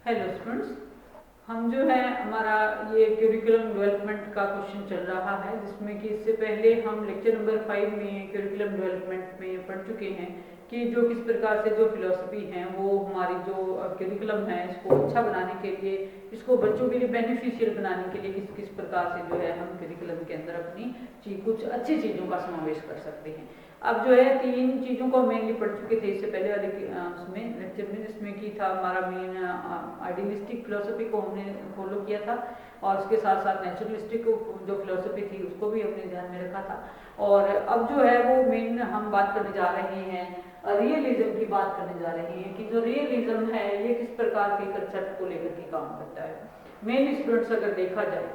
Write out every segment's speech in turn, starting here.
Hello students, हम जो है हमारा ये करिकुलम डेवलपमेंट का क्वेश्चन चल रहा है, जिसमें कि इससे पहले हम लेक्चर नंबर 5 में करिकुलम डेवलपमेंट में पढ़ चुके हैं कि जो किस प्रकार से जो फिलॉसफी है वो हमारी जो करिकुलम है इसको अच्छा बनाने के लिए, इसको बच्चों के लिए बेनिफिशियल बनाने के लिए किस किस प्रकार से जो है हम करिकुलम के अंदर अपनी कुछ अच्छी चीज़ों का समावेश कर सकते हैं। अब जो है 3 चीज़ों को मेनली पढ़ चुके थे इससे पहले वाले उसमें लेक्चर में, जिसमें कि था हमारा मेन आइडियलिस्टिक फिलोसफी को हमने फॉलो किया था, और उसके साथ साथ नेचुरलिस्टिक जो फिलोसफी थी उसको भी अपने ध्यान में रखा था। और अब जो है वो मेन हम बात करने जा रहे हैं रियलिज्म की बात करने जा रहे हैं कि जो रियलिज्म है ये किस प्रकार के कंसेप्ट को लेकर के काम करता है। मेन स्टूडेंट्स अगर देखा जाए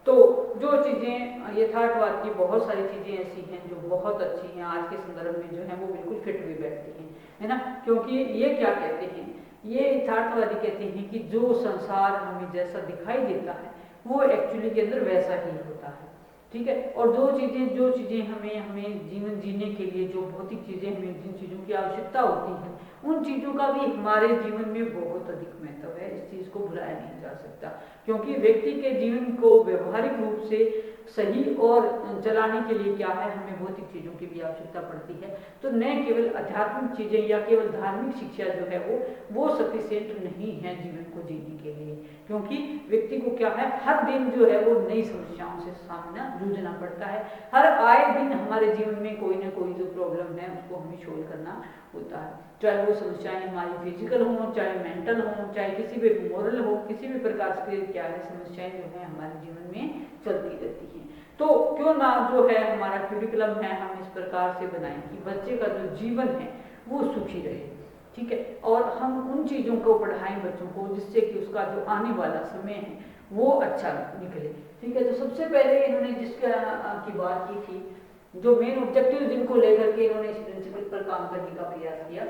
तो जो चीज़ें यथार्थवाद की बहुत सारी चीज़ें ऐसी हैं जो बहुत अच्छी हैं, आज के संदर्भ में जो है वो बिल्कुल फिट भी बैठती हैं, है ना। क्योंकि ये क्या कहते हैं, ये यथार्थवादी कहते हैं कि जो संसार हमें जैसा दिखाई देता है वो एक्चुअली के अंदर वैसा ही होता है, ठीक है। और जो चीज़ें हमें हमें जीवन जीने के लिए जो भौतिक चीज़ें हमें जिन चीज़ों की आवश्यकता होती है उन चीज़ों का भी हमारे जीवन में बहुत अधिक महत्व है। इस चीज़ को भुलाया नहीं जा सकता, क्योंकि व्यक्ति के जीवन को व्यवहारिक रूप से सही और चलाने के लिए क्या है, हमें भौतिक चीज़ों की भी आवश्यकता पड़ती है। तो न केवल आध्यात्मिक चीज़ें या केवल धार्मिक शिक्षा जो है वो सफिशिएंट नहीं है जीवन को जीने के लिए, क्योंकि व्यक्ति को क्या है, हर दिन जो है वो नई समस्याओं से सामना जूझना पड़ता है। हर आए दिन हमारे जीवन में कोई ना कोई जो प्रॉब्लम है उसको हमें सोल्व करना होता है, चाहे वो समस्याएं हमारी फिजिकल हो, चाहे मेंटल हो, चाहे किसी भी मोरल हो, किसी भी प्रकार से क्या है समस्याएं जो है हमारे जीवन में चलती रहती हैं। तो क्यों ना जो है हमारा करिकुलम है हम इस प्रकार से बनाएं कि बच्चे का जो जीवन है वो सुखी रहे, ठीक है। और हम उन चीज़ों को पढ़ाएं बच्चों को जिससे कि उसका जो आने वाला समय है वो अच्छा निकले, ठीक है। तो सबसे पहले इन्होंने जिसका की बात की थी, जो मेन ऑब्जेक्टिव जिनको लेकर के इन्होंने इस प्रिंसिपल पर काम करने का प्रयास किया,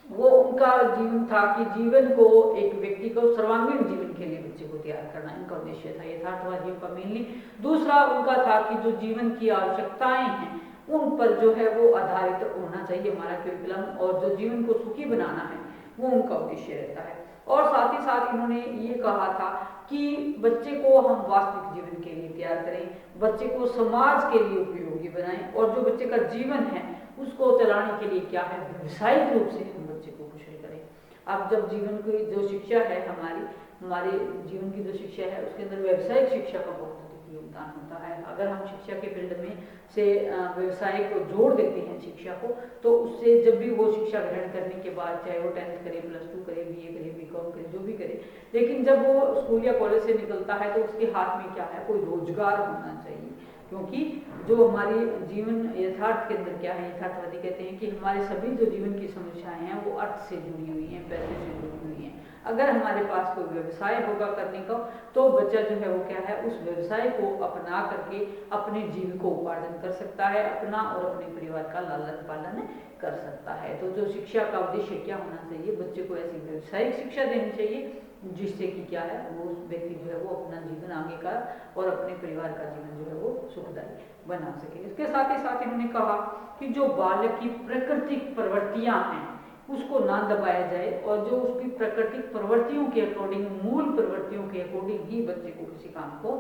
वो उनका जीवन था कि जीवन को एक व्यक्ति को सर्वांगीण जीवन के लिए बच्चे को तैयार करना, इनका उद्देश्य था यथार्थवादियों का मेनली। दूसरा उनका था कि जो जीवन की आवश्यकताएं हैं उन पर जो है वो आधारित होना चाहिए हमारा करिकुलम, और जो जीवन को सुखी बनाना है वो उनका उद्देश्य रहता है। और साथ ही साथ इन्होंने ये कहा था कि बच्चे को हम वास्तविक जीवन के लिए तैयार करें, बच्चे को समाज के लिए उपयोगी बनाएं, और जो बच्चे का जीवन है उसको चलाने के लिए क्या है, व्यावसायिक रूप से हम बच्चे को कुशल करें। अब जब जीवन की जो शिक्षा है हमारे जीवन की जो शिक्षा है उसके अंदर व्यावसायिक शिक्षा का बहुत अधिक योगदान होता है। अगर हम शिक्षा के फील्ड में से व्यवसाय को जोड़ देते हैं शिक्षा को, तो उससे जब भी वो शिक्षा ग्रहण करने के बाद, चाहे वो 10th करे, +2 करे, BA करे, BCom करे, जो भी करे, लेकिन जब वो स्कूल या कॉलेज से निकलता है तो उसके हाथ में क्या है, कोई रोजगार होना चाहिए। क्योंकि जो हमारी जीवन यथार्थ के अंदर क्या है, यथार्थवादी कहते हैं कि हमारे सभी जो जीवन की समस्याएं हैं वो अर्थ से जुड़ी हुई हैं, पैसे से जुड़ी हुई हैं। अगर हमारे पास कोई व्यवसाय होगा करने का, तो बच्चा जो है वो क्या है, उस व्यवसाय को अपना करके अपने जीवन को उपार्जन कर सकता है, अपना और अपने परिवार का लालन पालन कर सकता है। तो जो शिक्षा का उद्देश्य क्या होना चाहिए, बच्चे को ऐसी व्यावसायिक शिक्षा देनी चाहिए जिससे कि क्या है, वो व्यक्ति जो है वो अपना जीवन आगे का और अपने परिवार का जीवन जो है वो सुखदायी बना सके। इसके साथ ही साथ इन्होंने कहा कि जो बालक की प्राकृतिक प्रवृत्तियां हैं उसको ना दबाया जाए, और जो उसकी प्राकृतिक प्रवृत्तियों के अकॉर्डिंग, मूल प्रवृत्तियों के अकॉर्डिंग ही बच्चे को किसी काम को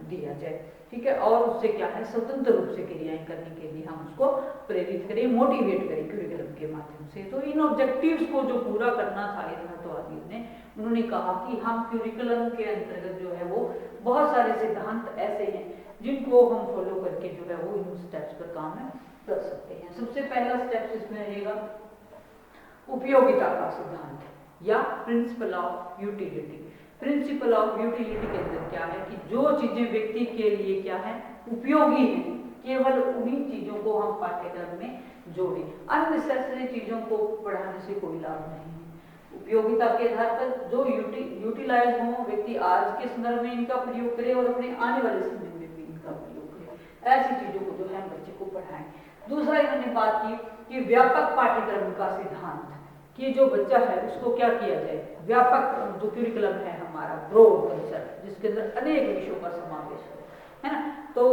दिया जाए, ठीक है। और उससे क्या है, स्वतंत्र रूप से क्रियाएं करने के लिए हम उसको प्रेरित करें, मोटिवेट करें करिकुलम के माध्यम से। तो इन ऑब्जेक्टिव्स को जो पूरा करना था यथार्थवादियों ने, उन्होंने कहा कि हम करिकुलम के अंतर्गत जो है वो बहुत सारे सिद्धांत ऐसे हैं जिनको हम फॉलो करके जो है वो इन स्टेप्स पर काम कर सकते हैं। सबसे पहला स्टेप इसमें रहेगा उपयोगिता का सिद्धांत या principle of utility. Principle of utility के अंदर क्या है कि जो चीजें व्यक्ति के लिए क्या है, उपयोगी हैं, केवल उन्हीं चीजों को हम पाठ्यक्रम में जोड़ें। अननेसेसरी चीजों को पढ़ाने से कोई लाभ नहीं है। उपयोगिता के आधार पर जो यूटिलाइज हो, व्यक्ति आज के संदर्भ में इनका प्रयोग करे और अपने आने वाले समय में भी इनका प्रयोग करे, ऐसी चीजों को जो है बच्चे को पढ़ाएं। दूसरा इन्होंने बात की कि व्यापक पाठ्यक्रम का सिद्धांत, कि जो बच्चा है उसको क्या किया जाए, व्यापक जो करिकुलम है हमारा, ब्रॉड कंसेप्ट जिसके अंदर अनेक विषयों का समावेश है ना। तो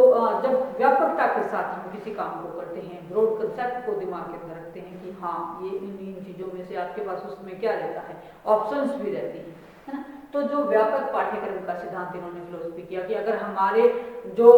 जब व्यापकता के साथ हम किसी काम को करते हैं, ब्रॉड कंसेप्ट को दिमाग के अंदर रखते हैं कि हाँ ये इन चीज़ों में से आपके पास उसमें क्या रहता है, ऑप्शंस भी रहती हैं, है ना। तो जो व्यापक पाठ्यक्रम का सिद्धांत इन्होंने फिलोसफी किया कि अगर हमारे जो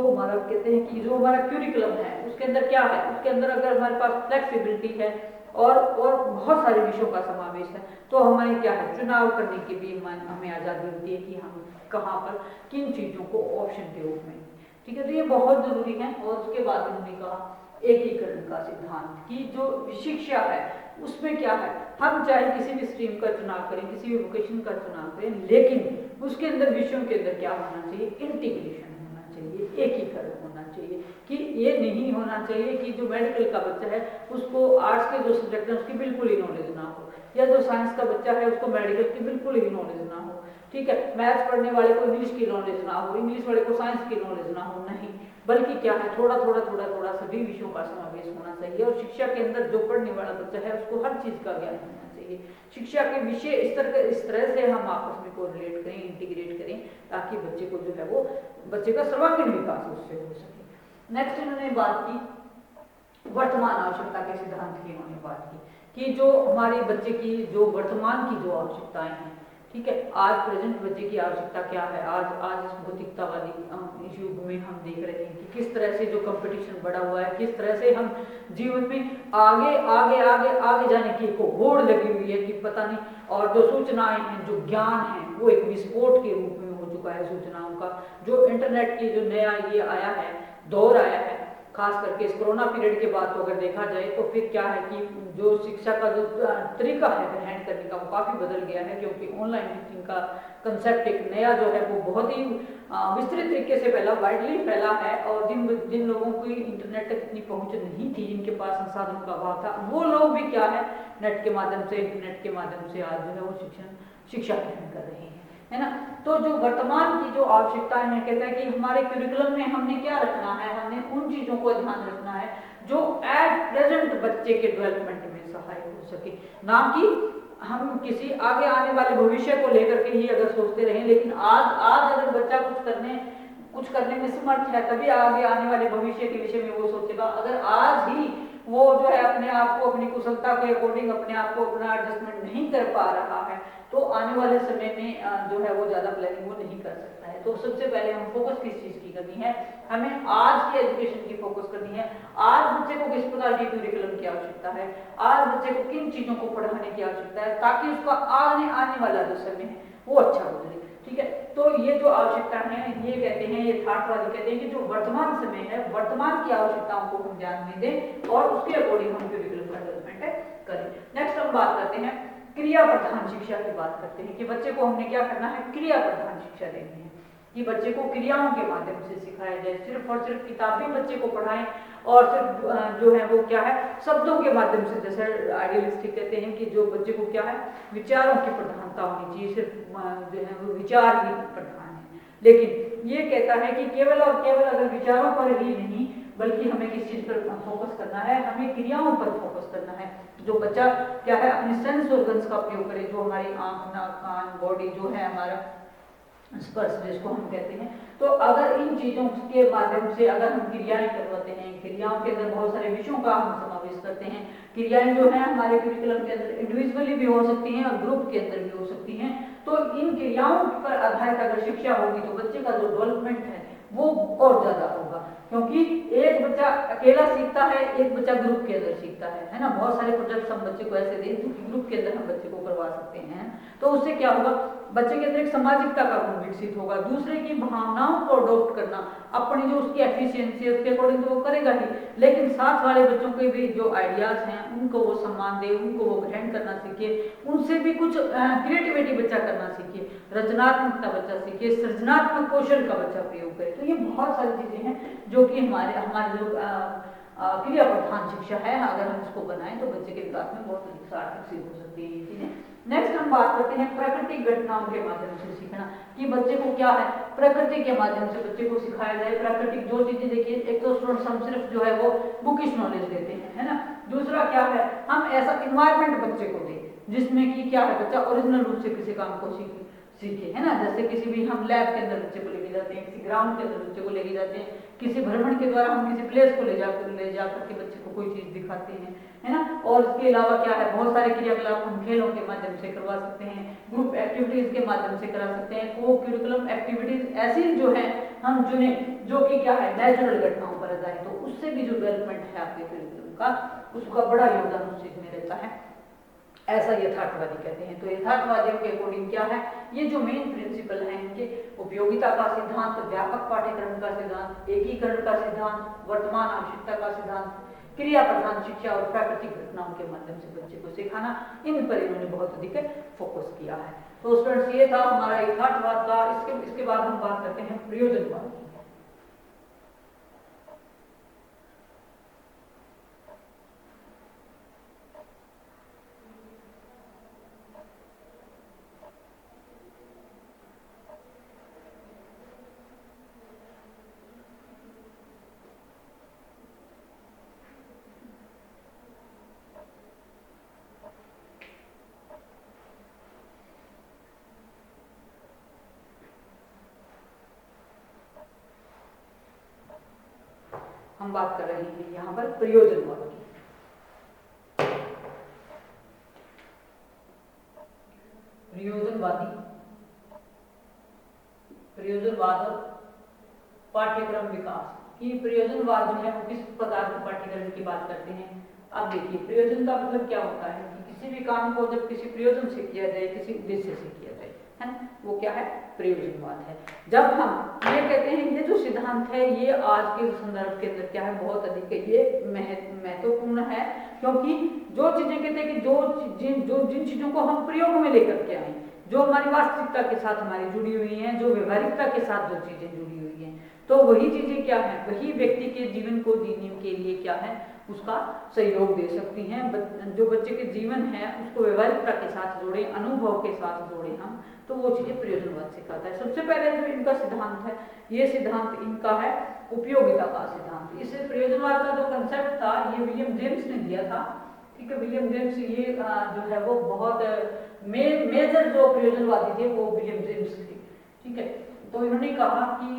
हमारा कहते हैं कि जो हमारा क्यूरिकुलम है उसके अंदर क्या है, उसके अंदर अगर हमारे पास फ्लेक्सिबिलिटी है और बहुत सारे विषयों का समावेश है, तो हमें क्या है, चुनाव करने की भी हमें आज़ादी होती है कि हम कहाँ पर किन चीज़ों को ऑप्शन के रूप में, ठीक है। तो ये बहुत ज़रूरी है। और उसके बाद उन्होंने कहा एकीकरण का सिद्धांत कि जो शिक्षा है उसमें क्या है, हम चाहे किसी भी स्ट्रीम का चुनाव करें, किसी भी वोकेशन का चुनाव करें, लेकिन उसके अंदर विषयों के अंदर क्या होना चाहिए, इंटीग्रेशन होना चाहिए, एकीकरण होना चाहिए। कि ये नहीं होना चाहिए कि जो मेडिकल का बच्चा है उसको आर्ट्स के जो सब्जेक्ट है उसकी बिल्कुल ही नॉलेज ना हो, या जो साइंस का बच्चा है उसको मेडिकल की बिल्कुल ही नॉलेज ना हो, ठीक है। मैथ्स पढ़ने वाले को इंग्लिश की नॉलेज ना हो, इंग्लिश वाले को साइंस की नॉलेज ना हो, नहीं, बल्कि क्या है, थोड़ा थोड़ा सभी विषयों का समावेश होना चाहिए। और शिक्षा के अंदर जो पढ़ने वाला बच्चा है उसको हर चीज़ का ज्ञान होना चाहिए। शिक्षा के विषय इस तरह से हम आपस में कोरिलेट करें, इंटीग्रेट करें, ताकि बच्चे को जो है वो बच्चे का सर्वांगीण विकास उससे हो सके। नेक्स्ट इन्होंने बात की वर्तमान आवश्यकता के सिद्धांत की। इन्होंने बात की कि जो हमारे बच्चे की जो वर्तमान की जो आवश्यकताएं हैं, ठीक है, आज प्रेजेंट बच्चे की आवश्यकता क्या है। आज इस भौतिकता वाली इस युग में हम देख रहे हैं कि किस तरह से जो कंपटीशन बढ़ा हुआ है, किस तरह से हम जीवन में आगे आगे आगे आगे जाने की एक होड़ लगी हुई है कि पता नहीं। और जो सूचनाएं हैं, जो ज्ञान है, वो एक विस्फोट के रूप में हो चुका है सूचनाओं का। जो इंटरनेट की जो नया ये आया है, दौर आया है, खास करके इस कोरोना पीरियड के बाद तो अगर देखा जाए तो फिर क्या है कि जो शिक्षा का जो तरीका है ग्रहण करने का वो काफ़ी बदल गया है, क्योंकि ऑनलाइन टीचिंग का कंसेप्ट एक नया जो है वो बहुत ही विस्तृत तरीके से फैला, वाइडली फैला है। और जिन लोगों की इंटरनेट तक इतनी पहुंच नहीं थी, जिनके पास संसाधनों का अभाव था, वो लोग भी क्या है, नेट के माध्यम से, इंटरनेट के माध्यम से आज जो है वो शिक्षा ग्रहण कर रहे हैं, है ना। तो जो वर्तमान की जो आवश्यकताएं हैं, कहता है कि हमारे करिकुलम में हमने क्या रखना है, हमने उन चीज़ों को ध्यान रखना है जो एट प्रेजेंट बच्चे के डेवलपमेंट में सहायक हो सके, ना कि हम किसी आगे आने वाले भविष्य को लेकर के ही अगर सोचते रहें। लेकिन आज अगर बच्चा कुछ करने में समर्थ है, तभी आगे आने वाले भविष्य के विषय में वो सोचेगा। अगर आज ही वो जो है अपने आप को, अपनी कुशलता के अकॉर्डिंग अपने आप को अपना एडजस्टमेंट नहीं कर पा रहा है, तो आने वाले समय में जो है वो ज़्यादा प्लानिंग वो नहीं कर सकता है। तो सबसे पहले हम फोकस किस चीज़ की करनी है, हमें आज की एजुकेशन की फोकस करनी है। आज बच्चे को किस प्रकार की करिकुलम की आवश्यकता है, आज बच्चे को किन चीज़ों को पढ़ाने की आवश्यकता है, ताकि उसका आने वाला जो समय है वो अच्छा गुजरे, ठीक है। तो ये जो आवश्यकता है, ये कहते हैं, ये थाटवादी कहते हैं कि जो वर्तमान समय है, वर्तमान की आवश्यकताओं को हम ध्यान में दें और उसके अकॉर्डिंग हम करिकुलम का डेवलपमेंट करें। नेक्स्ट हम बात करते हैं क्रिया प्रधान शिक्षा की बात करते हैं कि बच्चे को हमने क्या करना है, क्रिया प्रधान शिक्षा देनी है, कि बच्चे को क्रियाओं के माध्यम से सिखाया जाए। सिर्फ और सिर्फ किताबी बच्चे को पढ़ाएं और सिर्फ जो है वो क्या है, शब्दों के माध्यम से, जैसे आइडियलिस्टिक कहते हैं कि जो बच्चे को क्या है, विचारों की प्रधानता होनी चाहिए, सिर्फ जो है वो विचार ही प्रधान है। लेकिन ये कहता है कि केवल और केवल अगर विचारों पर ही नहीं, बल्कि हमें किस चीज़ पर फोकस करना है, हमें क्रियाओं पर फोकस करना है। जो बच्चा क्या है, अपने सेंस ऑर्गन्स का उपयोग करे, जो हमारी आँख, नाक, कान, बॉडी जो है हमारा स्पर्श जिसको हम कहते हैं, तो अगर इन चीज़ों के माध्यम से अगर हम क्रियाएं करवाते हैं, क्रियाओं के अंदर बहुत सारे विषयों का हम समावेश करते हैं। क्रियाएं जो है हमारे करिकुलम के अंदर इंडिविजुअली भी हो सकती हैं और ग्रुप के अंदर भी हो सकती हैं। तो इन क्रियाओं पर आधारित अगर शिक्षा होगी तो बच्चे का जो डेवलपमेंट है वो और ज़्यादा होगा, क्योंकि एक बच्चा अकेला सीखता है, एक बच्चा ग्रुप के अंदर सीखता है ना। बहुत सारे प्रोजेक्ट्स हम बच्चे को ऐसे दें जो कि ग्रुप के अंदर हम बच्चे को करवा सकते हैं। तो उससे क्या होगा, बच्चे के अंदर एक सामाजिकता का गुण विकसित होगा, दूसरे की भावनाओं को अडॉप्ट करना, अपनी जो उसकी एफिशिएंसी है उसके अकॉर्डिंग तो वो करेगा ही, लेकिन साथ वाले बच्चों के भी जो आइडियाज़ हैं उनको वो सम्मान दे, उनको वो ग्रहण करना सीखे, उनसे भी कुछ क्रिएटिविटी बच्चा करना सीखे, रचनात्मकता बच्चा सीखे, सृजनात्मक कौशल का बच्चा प्रयोग करे। तो ये बहुत सारी चीज़ें हैं जो कि हमारे जो क्रिया प्रधान शिक्षा है, अगर हम इसको बनाएं तो बच्चे के विकास में बहुत अधिक सार्थक सिद्ध हो सकती है ये चीज़ें। नेक्स्ट हम बात करते हैं प्राकृतिक घटनाओं के माध्यम से सीखना, कि बच्चे को क्या है, प्रकृति के माध्यम से बच्चे को सिखाया जाए। प्राकृतिक जो चीज़ें, देखिए, एक तो स्टूडेंट्स हम सिर्फ जो है वो बुकिश नॉलेज देते हैं, है ना। दूसरा क्या है, हम ऐसा इन्वायरमेंट बच्चे को दें जिसमें कि क्या है, बच्चा ओरिजिनल रूप से किसी काम को सीखे, है ना। जैसे किसी भी हम लैब के अंदर बच्चे को लेके जाते हैं, किसी ग्राउंड के अंदर बच्चे को लेके जाते हैं, किसी भ्रमण के द्वारा हम किसी प्लेस को ले जा करके बच्चे को कोई चीज़ दिखाते हैं, है ना। और इसके अलावा क्या है, बहुत सारे क्रियाकलाप हम खेलों के माध्यम से करवा सकते हैं, ग्रुप एक्टिविटीज़ के माध्यम से करा सकते हैं। को करिकुलम एक्टिविटीज़ ऐसी जो है हम चुने जो कि क्या है नेचुरल घटनाओं पर आधारित, तो उससे भी जो डेवलपमेंट है आपके करिकुलम का, उसका बड़ा योगदान उस चीज़ में रहता है, ऐसा यथार्थवादी कहते हैं। तो यथार्थवादियों के अकॉर्डिंग क्या है, ये जो मेन प्रिंसिपल है इनके, उपयोगिता का सिद्धांत, व्यापक पाठ्यक्रम का सिद्धांत, एकीकरण का सिद्धांत, वर्तमान आवश्यकता का सिद्धांत, क्रिया प्रधान शिक्षा और प्राकृतिक घटनाओं के माध्यम से बच्चे को सिखाना, इन पर इन्होंने बहुत अधिक फोकस किया है। तो स्टूडेंट्स ये था हमारा यथार्थवाद का। इसके बाद हम बात करते हैं प्रयोजनवाद की। हम बात कर रहे हैं यहाँ पर प्रयोजनवाद की। प्रयोजनवाद और पाठ्यक्रम विकास की। प्रयोजनवाद जो है वो किस प्रकार के पाठ्यक्रम की बात करते हैं। अब देखिए, प्रयोजन का मतलब क्या होता है कि किसी भी काम को जब किसी प्रयोजन से किया जाए, किसी उद्देश्य से किया जाए, है ना, वो क्या है, प्रयोजनवाद है। जब हम ये कहते हैं, ये जो सिद्धांत है ये आज के संदर्भ के अंदर क्या है, बहुत अधिक ये महत्वपूर्ण है, क्योंकि जो चीजें कहते हैं कि जिन चीजों को हम प्रयोग में लेकर के आए, जो हमारी वास्तविकता के साथ हमारी जुड़ी हुई हैं, जो व्यवहारिकता के साथ जो चीजें जुड़ी हुई हैं, तो वही चीजें क्या है, वही व्यक्ति के जीवन को जीने के लिए क्या है, उसका सहयोग दे सकती हैं। जो बच्चे के जीवन है उसको व्यवहारिकता के साथ जोड़े, अनुभव के साथ जोड़े हम, तो वो चीजें प्रयोजनवाद सिखाता है। सबसे पहले जो इनका सिद्धांत है, ये सिद्धांत इनका है उपयोगिता का सिद्धांत। इस प्रयोजनवाद का जो कंसेप्ट था ये विलियम जेम्स ने दिया था, ठीक है। विलियम जेम्स ये जो है वो बहुत मेजर जो प्रयोजनवादी थे वो विलियम जेम्स थे, ठीक है। तो इन्होंने कहा कि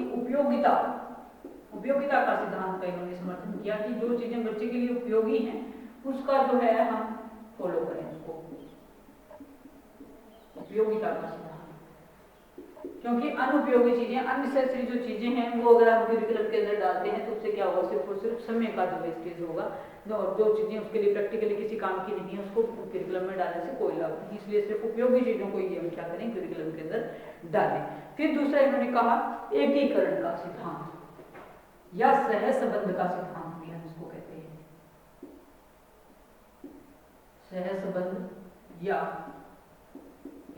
उपयोगिता का सिद्धांत का इन्होंने समर्थन किया कि जो चीजें बच्चे के लिए उपयोगी हैं उसका जो है हम फॉलो करें उसको, उपयोगिता का सिद्धांत। क्योंकि अनुपयोगी चीजें, अननेसेसरी जो चीजें हैं वो अगर हम करिकुलम के अंदर डालते हैं तो उससे क्या होगा, सिर्फ और सिर्फ समय का जो वेस्टेज होगा। जो चीजें उसके लिए प्रैक्टिकली किसी काम की नहीं है उसको करिकुलम में डालने से कोई लाभ नहीं, इसलिए सिर्फ उपयोगी चीजों को ये हम क्या करें, करिकुलम के अंदर डालें। फिर दूसरा इन्होंने कहा एकीकरण का सिद्धांत या सह संबंध का सिद्धांत भी हम इसको कहते हैं, सह संबंध या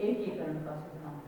एकीकरण का सिद्धांत।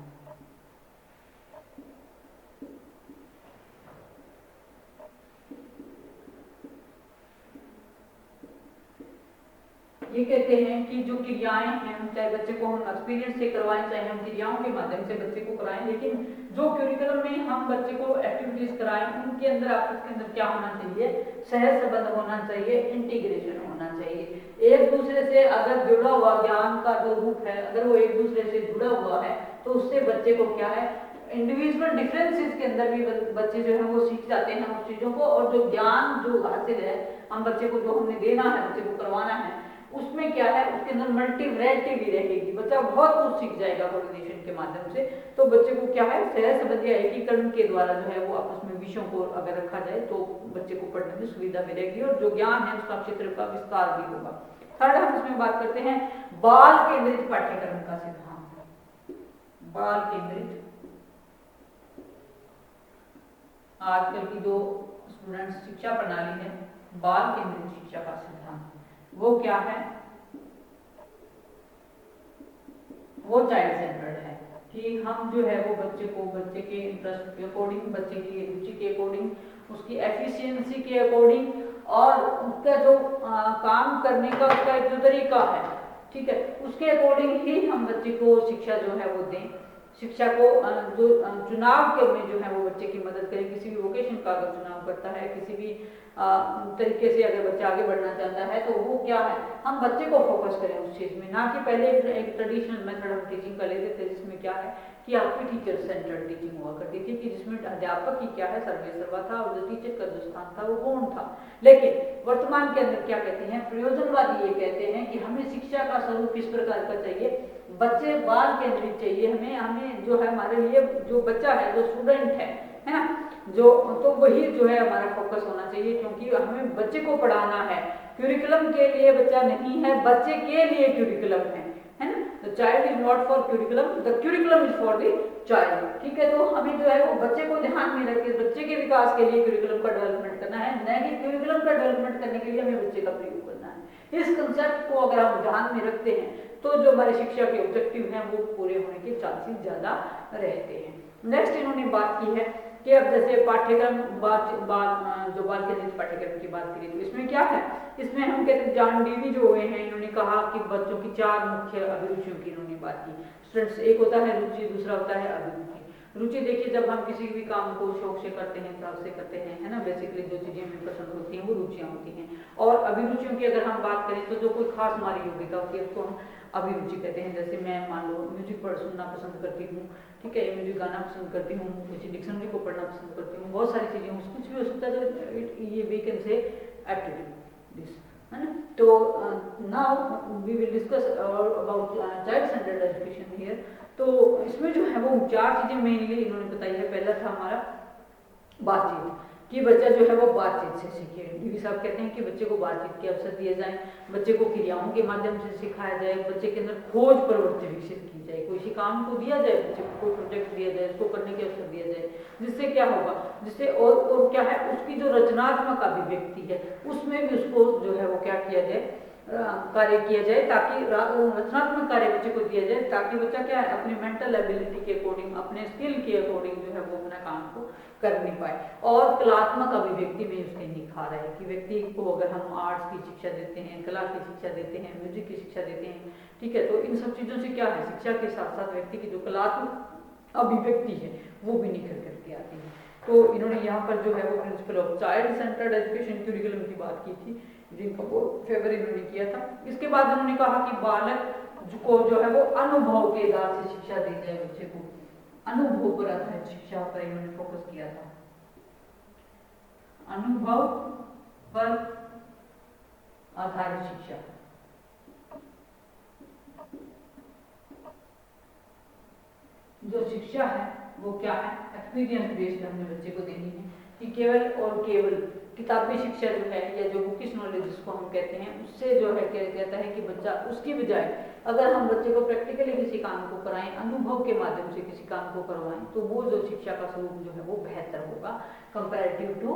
ये कहते हैं कि जो क्रियाएं हैं, चाहे बच्चे को हम एक्सपीरियंस से करवाएं, चाहे हम क्रियाओं के माध्यम से बच्चे को कराएं, लेकिन जो करिकुलम में हम बच्चे को एक्टिविटीज कराएं उनके अंदर आपस के अंदर क्या होना चाहिए, सह संबंध होना चाहिए, इंटीग्रेशन होना चाहिए। एक दूसरे से अगर जुड़ा हुआ ज्ञान का जो रूप है, अगर वो एक दूसरे से जुड़ा हुआ है तो उससे बच्चे को क्या है, इंडिविजुअल डिफरेंसेस के अंदर भी बच्चे जो है वो सीख जाते हैं उस चीजों को, और जो ज्ञान जो हासिल है हम बच्चे को, जो हमने देना है, बच्चे को करवाना है, उसमें क्या है, उसके अंदर मल्टी वैरायटी भी रहेगी, बच्चा बहुत कुछ सीख जाएगा कोऑर्डिनेशन के माध्यम से। तो बच्चे को क्या है, सह संबंध या एकीकरण के द्वारा जो है वो आपस में विषयों को अगर रखा जाए तो बच्चे को पढ़ने में सुविधा मिलेगी और जो ज्ञान है उसका क्षेत्र का विस्तार भी होगा। थर्ड हम इसमें बात करते हैं बाल केंद्रित पाठ्यक्रम का सिद्धांत। बाल केंद्रित, आजकल की जो स्टूडेंट्स शिक्षा प्रणाली है, बाल केंद्रित शिक्षा का सिद्धांत वो क्या है, वो चाइल्ड सेंटर्ड है कि हम जो है वो बच्चे को बच्चे के इंटरेस्ट के अकॉर्डिंग, बच्चे की रुचि के अकॉर्डिंग, उसकी एफिशिएंसी के अकॉर्डिंग और उसका जो काम करने का उसका जो तरीका है, ठीक है, उसके अकॉर्डिंग ही हम बच्चे को शिक्षा जो है वो दें। शिक्षा को जो चुनाव के में जो है वो बच्चे की मदद करें। किसी भी वोकेशन का अगर चुनाव करता है, किसी भी तरीके से अगर बच्चा आगे बढ़ना चाहता है तो वो क्या है, हम बच्चे को फोकस करें उस चीज़ में, ना कि पहले एक ट्रेडिशनल मेथड हम टीचिंग का लेते थे जिसमें क्या है कि आपकी टीचर सेंटर्ड टीचिंग हुआ करती थी, कि जिसमें अध्यापक ही क्या है सर्वे सर्वा था और जो टीचर का जो स्थान था वो गौण था। लेकिन वर्तमान के अंदर क्या कहते हैं, प्रयोजनवादी ये कहते हैं कि हमें शिक्षा का स्वरूप किस प्रकार का चाहिए, बच्चे बाल केंद्रित चाहिए, हमें जो है हमारे लिए जो बच्चा है, जो स्टूडेंट है ना, जो तो वही जो है हमारा फोकस होना चाहिए, क्योंकि हमें बच्चे को पढ़ाना है। क्यूरिकुलम के लिए बच्चा नहीं है, बच्चे के लिए क्यूरिकुलम है ना। The child is not for curriculum, the curriculum is for the child. ठीक है, तो हमें जो है वो बच्चे को ध्यान में रख के बच्चे के विकास के लिए क्यूरिकुलम का डेवलपमेंट करना है, न कि क्यूरिकुलम का डेवलपमेंट करने के लिए हमें बच्चे का प्रयोग करना है। इस कंसेप्ट को अगर हम ध्यान में रखते हैं तो जो हमारे शिक्षा के ऑब्जेक्टिव हैं वो पूरे होने के चांसेस ज़्यादा रहते हैं। नेक्स्ट इन्होंने बात की है कि अब जैसे पाठ्यक्रम जो बाल केंद्रित पाठ्यक्रम की बात करें तो इसमें क्या है, इसमें हम कहते हैं जॉन डीवी जो हुए हैं, इन्होंने कहा कि बच्चों की 4 मुख्य अभिरुचियों की इन्होंने बात की। स्टूडेंट्स, एक होता है रुचि, दूसरा होता है अभिरुचि। रुचि देखिए, जब हम किसी भी काम को शौक से करते हैं, चाव से करते हैं, है ना, बेसिकली जो चीज़ें हमें पसंद होती हैं वो रुचियाँ होती हैं। और अभिरुचियों की अगर हम बात करें तो जो कोई खास हमारी योग्यता होती है उसको हम अभिरुचि कहते हैं। जैसे मैं मान लो म्यूजिक सुनना पसंद करती हूँ, ठीक है, म्यूजिक गाना पसंद करती हूँ, कुछ डिक्शनरी को पढ़ना पसंद करती हूँ, बहुत सारी चीज़ें कुछ भी हो सकता है, तो ये we can say aptitude this, है ना। तो now we will discuss about child centred education here. तो इसमें जो है वो 4 चीज़ें मेनली इन्होंने बताई है। पहला था हमारा बातचीत, कि बच्चा जो है वो बातचीत से सीखे। डीवी साहब कहते हैं कि बच्चे को बातचीत के अवसर दिए जाएं, बच्चे को क्रियाओं के माध्यम से सिखाया जाए, बच्चे के अंदर खोज प्रवृत्ति विकसित की जाए, किसी काम को दिया जाए, बच्चे को कोई प्रोजेक्ट दिया जाए, उसको करने के अवसर दिया जाए, जिससे क्या होगा, जिससे और क्या है, उसकी जो रचनात्मक अभिव्यक्ति है उसमें भी उसको जो है वो क्या किया जाए, कार्य किया जाए, ताकि रचनात्मक कार्य बच्चे को दिया जाए, ताकि बच्चा क्या है अपनी मेंटल एबिलिटी के अकॉर्डिंग, अपने स्किल के अकॉर्डिंग जो है वो अपना काम को कर नहीं पाए, और कलात्मक अभिव्यक्ति में उसके निखार है। कि व्यक्ति को अगर हम आर्ट्स की शिक्षा देते हैं, कला की शिक्षा देते हैं, म्यूजिक की शिक्षा देते हैं, ठीक है, तो इन सब चीज़ों से क्या है, शिक्षा के साथ साथ व्यक्ति की जो कलात्मक अभिव्यक्ति है वो भी निखर करके आती है। तो इन्होंने यहाँ पर जो है वो principle of child centred education curriculum की बात की थी, जिनका वो फेवर इन्होंने किया था। इसके बाद उन्होंने कहा कि बालक को जो है वो अनुभव के आधार से शिक्षा दी जाए, बच्चे को अनुभव पर आधारित शिक्षा पर इन्होंने फोकस किया था। अनुभव पर आधारित शिक्षा, जो शिक्षा है वो क्या है, एक्सपीरियंस बेस्ड हमने बच्चे को देनी है, कि केवल और केवल किताबी शिक्षा जो है या जो बुकिश नॉलेज जिसको हम कहते हैं उससे जो है क्या कहता है कि बच्चा, उसकी बजाय अगर हम बच्चे को प्रैक्टिकली किसी काम को कराएं, अनुभव के माध्यम से किसी काम को करवाएं, तो वो जो शिक्षा का स्वरूप जो है वो बेहतर होगा कंपैरेटिव टू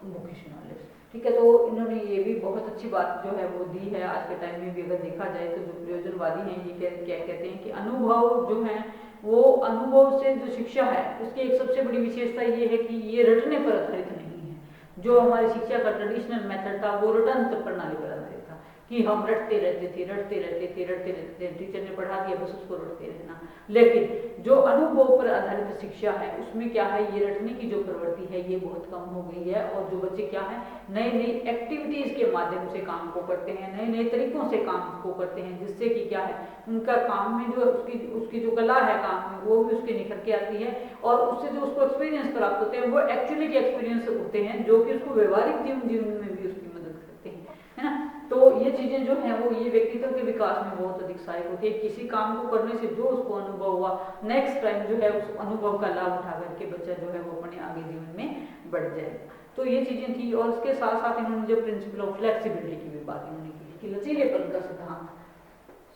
बुकिश नॉलेज। ठीक है, तो इन्होंने ये भी बहुत अच्छी बात जो है वो दी है। आज के टाइम में भी अगर देखा जाए तो जो प्रयोजनवादी हैं ये क्या कहते हैं कि अनुभव जो है वो, अनुभव से जो शिक्षा है उसकी एक सबसे बड़ी विशेषता ये है कि ये रटने पर आधारित नहीं है। जो हमारी शिक्षा का ट्रेडिशनल मेथड था वो रटन प्रणाली पर आधारित था, कि हम रटते रहते थे, टीचर ने पढ़ा दिया बस उसको रटते रहना। लेकिन जो अनुभव पर आधारित शिक्षा है उसमें क्या है, ये रटने की जो प्रवृत्ति है ये बहुत कम हो गई है, और जो बच्चे क्या है नई नई एक्टिविटीज के माध्यम से काम को करते हैं, नए नए तरीकों से काम को करते हैं, जिससे कि क्या है उनका काम में जो उसकी जो कला है काम में वो भी उसके निखर के आती है, और उससे जो उसको एक्सपीरियंस प्राप्त होते हैं वो एक्चुअली के एक्सपीरियंस होते हैं, जो कि उसको व्यवहारिक जीवन में भी उसकी मदद करते हैं, है ना। तो ये चीजें जो हैं वो ये व्यक्तित्व के विकास में बहुत अधिक सहायक होती है। किसी काम को करने से जो उसको अनुभव हुआ, नेक्स्ट टाइम जो है उस अनुभव का लाभ उठा करके बच्चा जो है वो अपने आगे जीवन में बढ़ जाएगा। तो ये चीजें थी, और इसके साथ साथ इन्होंने जो प्रिंसिपल ऑफ फ्लेक्सिबिलिटी की भी बात इन्होंने की कि लचीलेपन का सिद्धांत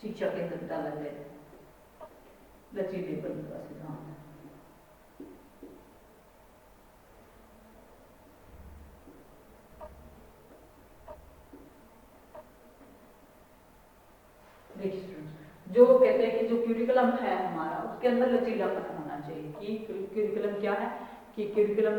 शिक्षा के अंदर डाला जाए, लचीलेपन का सिद्धांत। देखिए स्टूडेंट्स, जो कहते हैं कि जो क्यूरिकुलम है हमारा उसके अंदर लचीलापन होना चाहिए। कि क्यूरिकुलम क्या है, कि क्यूरिकुलम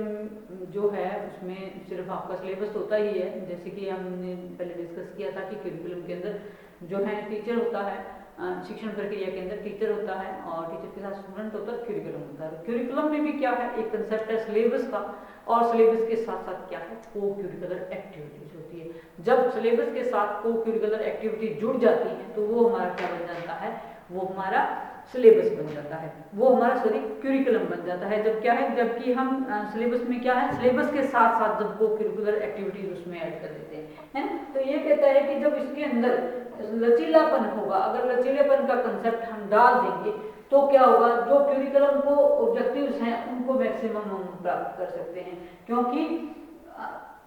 जो है उसमें सिर्फ आपका सिलेबस होता ही है, जैसे कि हमने पहले डिस्कस किया था कि क्यूरिकुलम के अंदर जो है टीचर होता है, शिक्षण प्रक्रिया के अंदर टीचर होता है और टीचर के साथ स्टूडेंट होता है, क्यूरिकुलम होता है। क्यूरिकुलम में भी क्या है, एक कंसेप्ट है सिलेबस का, और सिलेबस के साथ साथ क्या है, को क्यूरिकुलर एक्टिविटीज होती है। जब सिलेबस के साथ को क्यूरिकुलर एक्टिविटी जुड़ जाती है तो वो हमारा क्या बन जाता है, वो हमारा सिलेबस बन जाता है, वो हमारा सॉरी क्यूरिकुलम बन जाता है। जब क्या है, जबकि हम सिलेबस में क्या है, सिलेबस के साथ साथ जब को क्यूरिकुलर एक्टिविटीज उसमें ऐड कर देते हैं, है। तो ये कहता है कि जब इसके अंदर लचीलापन होगा, अगर लचीलेपन का कंसेप्ट हम डाल देंगे तो क्या होगा, जो क्यूरिकुलम को ऑब्जेक्टिव्स हैं उनको मैक्सिमम हम प्राप्त कर सकते हैं। क्योंकि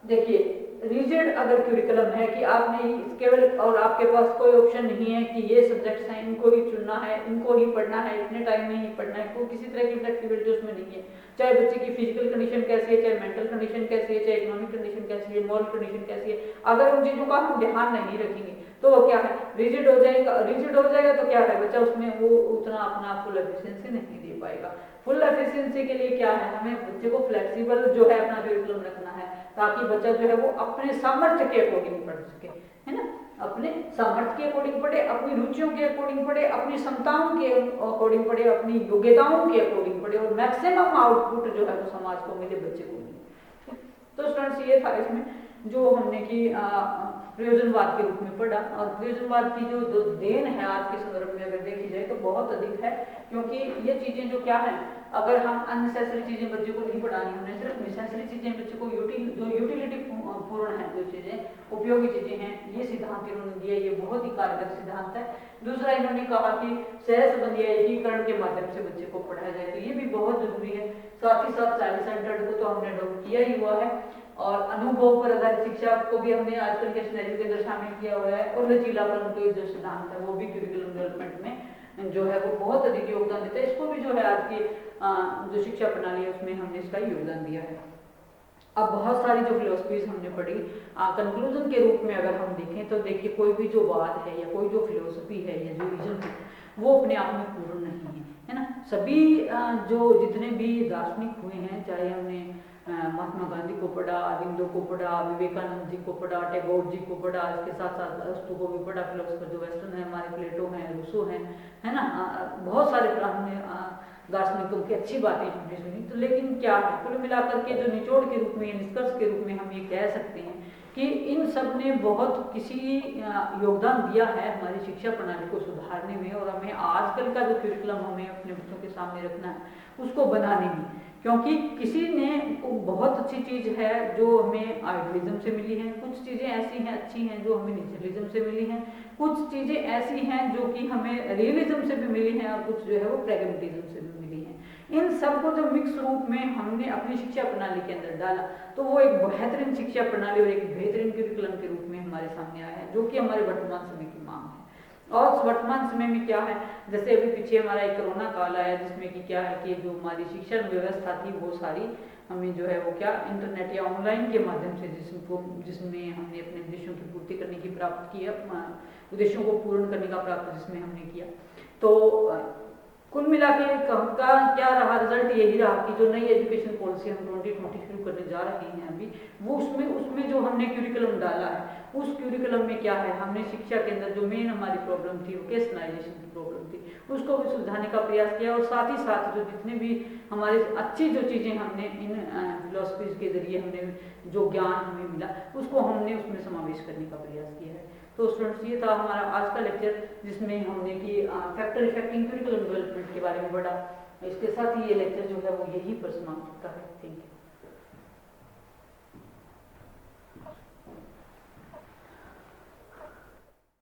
देखिए रिजिड अगर क्यूरिकुलम है कि आपने केवल और आपके पास कोई ऑप्शन नहीं है कि ये सब्जेक्ट्स हैं इनको ही चुनना है, इनको ही पढ़ना है, इतने टाइम में ही पढ़ना है, कोई किसी तरह की फ्लेक्सिबिलिटी उसमें नहीं है। चाहे बच्चे की फिजिकल कंडीशन कैसी है, चाहे मेंटल कंडीशन कैसी है, चाहे इकोनॉमिक कंडीशन कैसी है, मॉरल कंडीशन कैसी है, अगर उन चीजों का हम ध्यान नहीं रखेंगे तो वो क्या है, रिजिड हो जाएगा। रिजिड हो जाएगा तो क्या है, बच्चा उसमें वो उतना अपना फुल एफिशिएंसी नहीं दे पाएगा। फुल एफिशिएंसी के लिए क्या है, हमें बच्चे को फ्लेक्सिबल जो है अपना क्यूरिकुलम रखना है, ताकि बच्चा जो है वो अपने सामर्थ्य के अकॉर्डिंग पढ़ सके, है ना, अपने सामर्थ्य के अकॉर्डिंग पढ़े, अपनी रुचियों के अकॉर्डिंग पढ़े, अपनी क्षमताओं के अकॉर्डिंग पढ़े, अपनी योग्यताओं के अकॉर्डिंग पढ़े, और मैक्सिमम आउटपुट जो है वो समाज को मिले, बच्चे को मिले। तो स्टूडेंट्स ये था इसमें जो हमने की प्रयोजनवाद के रूप में पढ़ा। और प्रयोजनवाद की जो देन है आज के संदर्भ में अगर देखी जाए तो बहुत अधिक है, क्योंकि ये चीजें जो क्या है, अगर हम अननेसेसरी चीजें बच्चे को नहीं पढ़ानी, हमने सिर्फ नेसेसरी चीजें बच्चे को जो यूटिलिटी पूर्ण है, जो चीजें उपयोगी चीजें हैं, ये सिद्धांत इन्होंने दिया, ये बहुत ही कारगर सिद्धांत है। दूसरा इन्होंने कहा कि सह संबंधी एकीकरण के माध्यम से बच्चे को पढ़ाया जाए, तो ये भी बहुत जरूरी है। साथ ही साथ चाइल्ड सेंटर्ड को तो हमने अडॉप्ट किया ही हुआ है, और अनुभव पर आधारित शिक्षा को भी हमने आजकल के सिनेरियो के अंदर शामिल किया हुआ है, और लचीलापन के जो सिद्धांत है वो भी करिकुलम डेवलपमेंट में जो है वो बहुत अधिक योगदान देता है। इसको भी जो है आज की जो शिक्षा प्रणाली है उसमें हमने इसका योगदान दिया है। अब बहुत सारी जो फिलोसफीज हमने पढ़ी, कंक्लूजन के रूप में अगर हम देखें तो देखिए कोई भी जो बात है या कोई जो फिलोसफी है या जो विजन है वो अपने आप में पूर्ण नहीं है ना। सभी जो जितने भी दार्शनिक हुए हैं, चाहे हमने महात्मा गांधी को पढ़ा, अरविंदो को पढ़ा, विवेकानंद जी को पढ़ा, टैगोर जी को पढ़ा, इसके साथ साथ अरस्तु को भी पढ़ा, फिलोसफर जो वेस्टर्न है हमारे, प्लेटो हैं, रूसो हैं, है ना, बहुत सारे हमने दार्शनिकों की अच्छी बातें हमने सुनी। तो लेकिन क्या है, कुल मिलाकर के जो निचोड़ के रूप में, निष्कर्ष के रूप में हम ये कह सकते हैं कि इन सब ने बहुत किसी योगदान दिया है हमारी शिक्षा प्रणाली को सुधारने में, और हमें आजकल का जो करिकुलम हमें अपने बच्चों के सामने रखना है उसको बनाने में। क्योंकि किसी ने बहुत अच्छी चीज है जो हमें आइडियलिज्म से मिली है, कुछ चीजें ऐसी हैं अच्छी हैं जो हमें नेचुरलिज्म से मिली हैं, कुछ चीजें ऐसी हैं जो कि हमें रियलिज्म से भी मिली हैं, और कुछ जो है वो प्रैग्मेटिज्म से भी मिली हैं। इन सबको जो मिक्स रूप में हमने अपनी शिक्षा प्रणाली के अंदर डाला तो वो एक बेहतरीन शिक्षा प्रणाली और एक बेहतरीन करिकुलम के रूप में हमारे सामने आया है, जो कि हमारे वर्तमान समय की मांग है। और वर्तमान समय में क्या है, जैसे अभी पीछे हमारा एक कोरोना काल आया जिसमें कि क्या है कि जो हमारी शिक्षण व्यवस्था थी वो सारी हमें जो है वो क्या इंटरनेट या ऑनलाइन के माध्यम से जिसमें हमने अपने उद्देश्यों की पूर्ति करने की प्राप्त की, उद्देश्यों को पूर्ण करने का प्राप्त जिसमें हमने किया। तो कुल मिला के का क्या रहा, रिजल्ट यही रहा कि जो नई एजुकेशन पॉलिसी हम 2020 शुरू करने जा रहे हैं अभी, वो उसमें जो हमने क्यूरिकुलम डाला है उस क्यूरिकुलम में क्या है, हमने शिक्षा के अंदर जो मेन हमारी प्रॉब्लम थी वो केसनाइजेशन की प्रॉब्लम थी, उसको भी सुलझाने का प्रयास किया। और साथ ही साथ जो जितने भी हमारे अच्छी जो चीज़ें हमने इन फिलोसफीज के जरिए हमने जो ज्ञान हमें मिला उसको हमने उसमें समावेश करने का प्रयास किया है। तो स्टूडेंट्स ये था हमारा आज का लेक्चर जिसमें हमने कि फैक्टर इफेक्टिंग करिकुलम डेवलपमेंट के बारे में पढ़ा। इसके साथ ही ये लेक्चर जो है वो यही पर समाप्त होता है। Thank you.